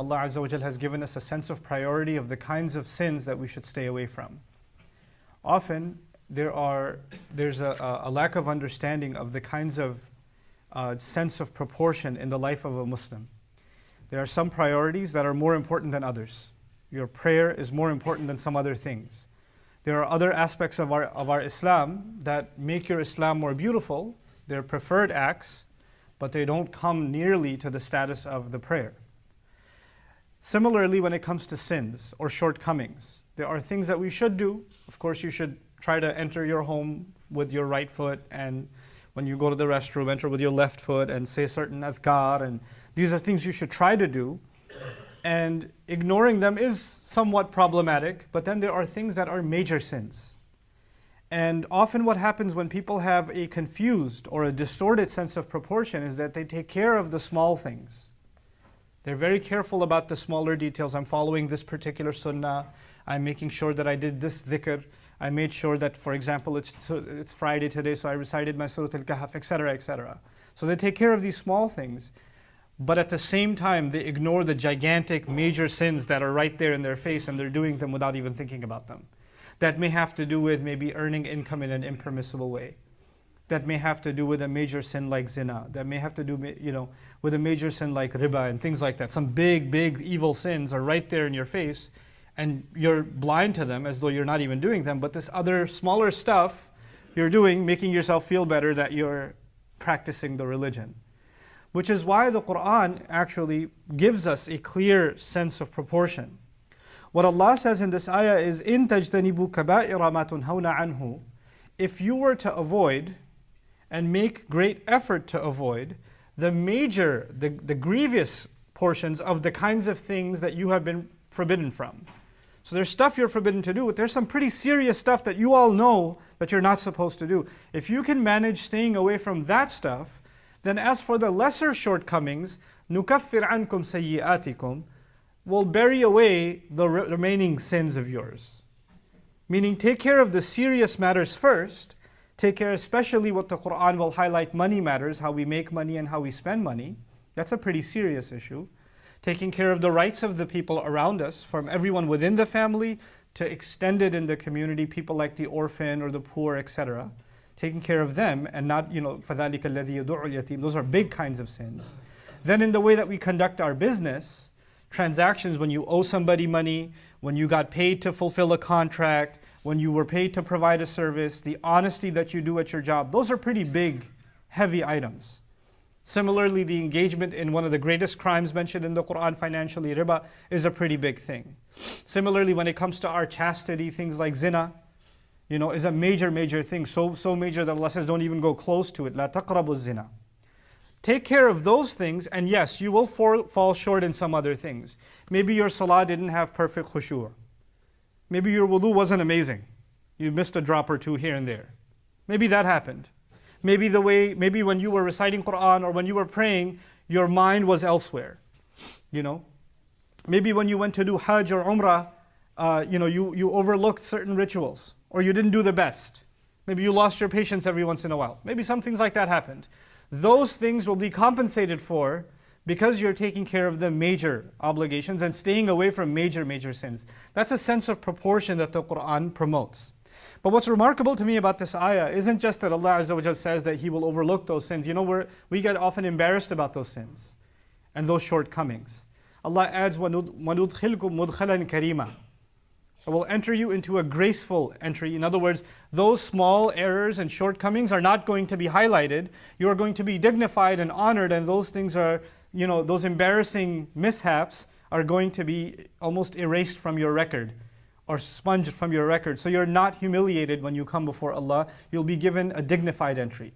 Allah Azza wa Jal has given us a sense of priority of the kinds of sins that we should stay away from. Often there's a lack of understanding of the kinds of sense of proportion in the life of a Muslim. There are some priorities that are more important than others. Your prayer is more important than some other things. There are other aspects of our Islam that make your Islam more beautiful. They're preferred acts, but they don't come nearly to the status of the prayer. Similarly, when it comes to sins or shortcomings, there are things that we should do. Of course, you should try to enter your home with your right foot, and when you go to the restroom, enter with your left foot and say certain adhkar, and these are things you should try to do. And ignoring them is somewhat problematic, but then there are things that are major sins. And often what happens when people have a confused or a distorted sense of proportion is that they take care of the small things. They're very careful about the smaller details. I'm following this particular sunnah. I'm making sure that I did this dhikr. I made sure that, for example, it's Friday today, so I recited my Surah Al-Kahf, etc., etc. So they take care of these small things, but at the same time, they ignore the gigantic major sins that are right there in their face, and they're doing them without even thinking about them. That may have to do with maybe earning income in an impermissible way. That may have to do with a major sin like zina. That may have to do, with a major sin like riba and things like that. Some big, big evil sins are right there in your face, and you're blind to them as though you're not even doing them. But this other smaller stuff you're doing, making yourself feel better that you're practicing the religion. Which is why the Quran actually gives us a clear sense of proportion. What Allah says in this ayah is, إِن تَجْتَنِبُوا كَبَائِرَ مَا تُنْهَوْنَ عَنْهُ. If you were to avoid and make great effort to avoid the major, the grievous portions of the kinds of things that you have been forbidden from. So there's stuff you're forbidden to do, but there's some pretty serious stuff that you all know that you're not supposed to do. If you can manage staying away from that stuff, then as for the lesser shortcomings, نُكَفِّرْ عَنْكُمْ سَيِّئَاتِكُمْ, will bury away the remaining sins of yours. Meaning, take care of the serious matters first. Take care especially what the Quran will highlight, money matters, how we make money and how we spend money. That's a pretty serious issue. Taking care of the rights of the people around us, from everyone within the family to extended in the community, people like the orphan or the poor, etc. Taking care of them and not, فَذَلِكَ الَّذِي يَدُعُ الْيَتِيمِ. Those are big kinds of sins. Then in the way that we conduct our business, transactions, when you owe somebody money, when you got paid to fulfill a contract, when you were paid to provide a service, the honesty that you do at your job, those are pretty big, heavy items. Similarly, the engagement in one of the greatest crimes mentioned in the Quran, financially, riba, is a pretty big thing. Similarly, when it comes to our chastity, things like zina, is a major, major thing. So major that Allah says, don't even go close to it. La taqrabu zina. Take care of those things, and yes, you will fall short in some other things. Maybe your salah didn't have perfect khushu'. Maybe your wudu wasn't amazing. You missed a drop or two here and there. Maybe that happened. Maybe when you were reciting Quran or when you were praying, your mind was elsewhere. Maybe when you went to do Hajj or Umrah, you overlooked certain rituals, or you didn't do the best. Maybe you lost your patience every once in a while. Maybe some things like that happened. Those things will be compensated for because you're taking care of the major obligations and staying away from major, major sins. That's a sense of proportion that the Quran promotes. But what's remarkable to me about this ayah isn't just that Allah Azza wa Jal says that He will overlook those sins. We get often embarrassed about those sins and those shortcomings. Allah adds, وَنُدْخِلْكُمْ مُدْخَلًا كَرِيمًا. I will enter you into a graceful entry. In other words, those small errors and shortcomings are not going to be highlighted. You are going to be dignified and honored, and those things are, those embarrassing mishaps are going to be almost erased from your record or sponged from your record. So you're not humiliated when you come before Allah. You'll be given a dignified entry.